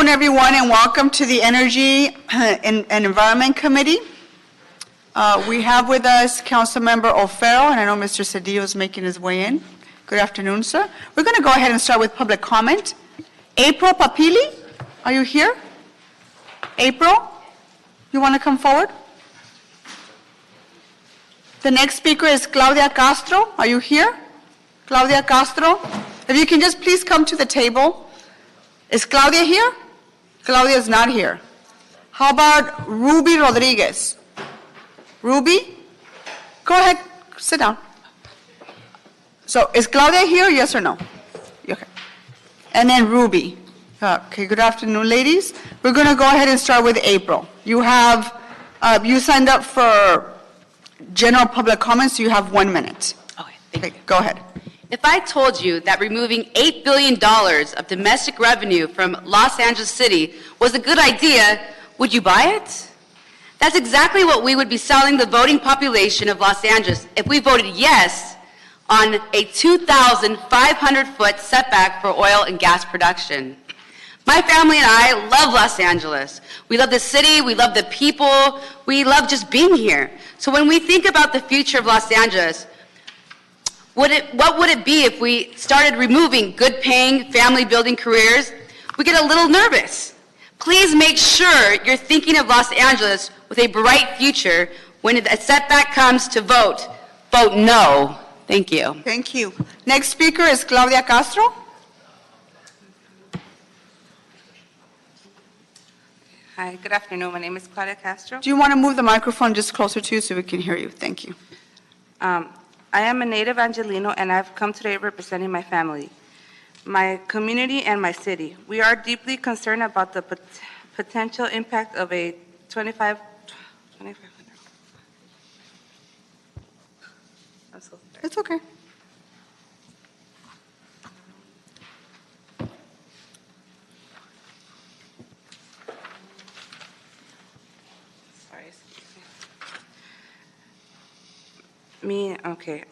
afternoon, everyone, and welcome to the Energy and Environment Committee. We have with us Councilmember O'Farrell, and I know Mr. Cedillo is making his way in. Good afternoon, sir. We're going to go ahead and start with public comment. April Papili, are you here? April, you want to come forward? The next speaker is Claudia Castro. Are you here? Claudia Castro? If you can just please come to the table. Is Claudia here? Claudia is not here. How about Ruby Rodriguez? Ruby? Go ahead, sit down. So is Claudia here, yes or no? Okay. And then Ruby. Okay, good afternoon, ladies. We're going to go ahead and start with April. You have, you signed up for general public comments, so you have 1 minute. Okay, go ahead. If I told you that removing $8 billion of domestic revenue from Los Angeles City was a good idea, would you buy it? That's exactly what we would be selling the voting population of Los Angeles if we voted yes on a 2,500-foot setback for oil and gas production. My family and I love Los Angeles. We love the city, we love the people, we love just being here. So when we think about the future of Los Angeles, what would it be if we started removing good-paying, family-building careers? We get a little nervous. Please make sure you're thinking of Los Angeles with a bright future. When a setback comes to vote, vote no. Thank you. Thank you. Next speaker is Claudia Castro. Hi, good afternoon. My name is Claudia Castro. Do you want to move the microphone just closer to you so we can hear you? Thank you. I am a native Angelino, and I've come today representing my family, my community, and my city. We are deeply concerned about the potential impact of a 2,500. I'm so sorry. It's okay.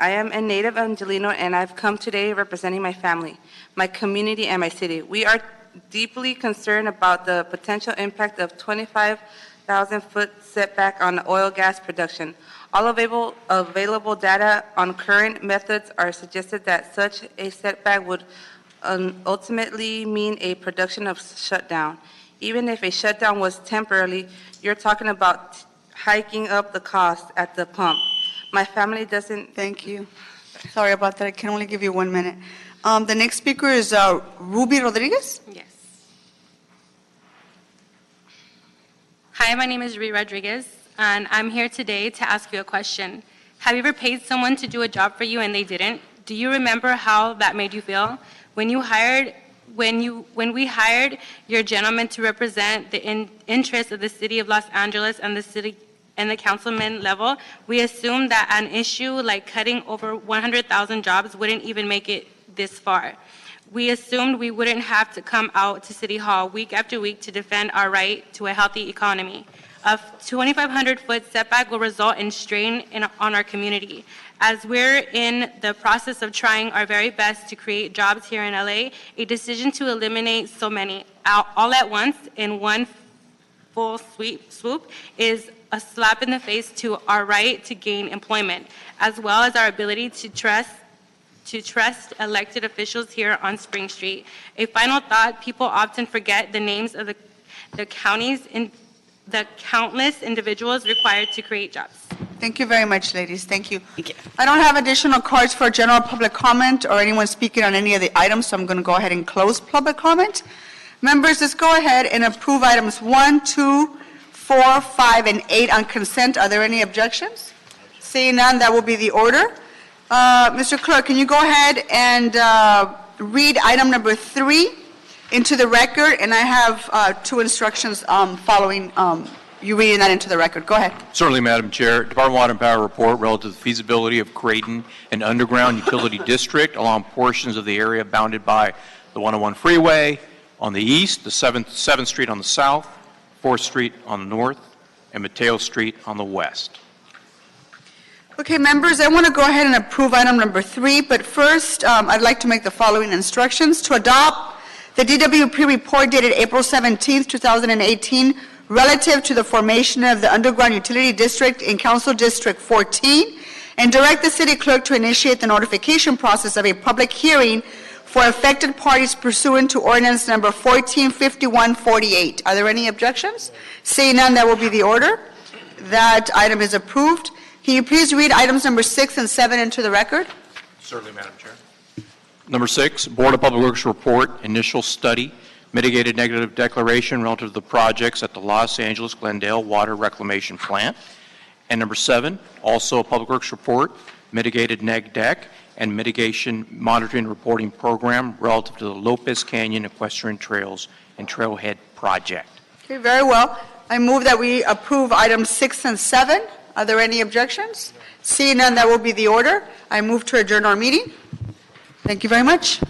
I am a native Angelino, and I've come today representing my family, my community, and my city. We are deeply concerned about the potential impact of 25,000-foot setback on oil gas production. All available data on current methods are suggested that such a setback would ultimately mean a production of shutdown. Even if a shutdown was temporarily, you're talking about hiking up the cost at the pump. My family doesn't... Thank you. Sorry about that. I can only give you 1 minute. The next speaker is Ruby Rodriguez. Yes. Hi, my name is Ruby Rodriguez, and I'm here today to ask you a question. Have you ever paid someone to do a job for you and they didn't? Do you remember how that made you feel? When we hired your gentleman to represent the interests of the city of Los Angeles and the city and the councilman level, we assumed that an issue like cutting over 100,000 jobs wouldn't even make it this far. We assumed we wouldn't have to come out to City Hall week after week to defend our right to a healthy economy. A 2,500-foot setback will result in strain on our community. As we're in the process of trying our very best to create jobs here in LA, a decision to eliminate so many all at once in one full swoop is a slap in the face to our right to gain employment, as well as our ability to trust elected officials here on Spring Street. A final thought: people often forget the names of the counties and the countless individuals required to create jobs. Thank you very much, ladies. Thank you. Thank you. I don't have additional cards for general public comment or anyone speaking on any of the items, so I'm going to go ahead and close public comment. Members, let's go ahead and approve items 1, 2, 4, 5, and 8 on consent. Are there any objections? Seeing none, that will be the order. Mr. Clerk, can you go ahead and read item number 3 into the record? And I have 2 instructions following you reading that into the record. Go ahead. Certainly, Madam Chair. Department of Water and Power report relative to the feasibility of creating an underground utility district along portions of the area bounded by the 101 freeway on the east, the 7th Street on the south, 4th Street on the north, and Mateo Street on the west. Okay, members, I want to go ahead and approve item number 3, but first I'd like to make the following instructions. To adopt The DWP report dated April 17, 2018, relative to the formation of the underground utility district in Council District 14, and direct the city clerk to initiate the notification process of a public hearing for affected parties pursuant to ordinance number 145148. Are there any objections? Seeing none, that will be the order. That item is approved. Can you please read items number 6 and 7 into the record? Certainly, Madam Chair. Number 6, Board of Public Works report, initial study, mitigated negative declaration relative to the projects at the Los Angeles Glendale Water Reclamation Plant. And number 7, also a Public Works report, mitigated neg deck and mitigation monitoring and reporting program relative to the Lopez Canyon Equestrian Trails and Trailhead project. Okay, very well. I move that we approve items 6 and 7. Are there any objections? Seeing none, that will be the order. I move to adjourn our meeting. Thank you very much.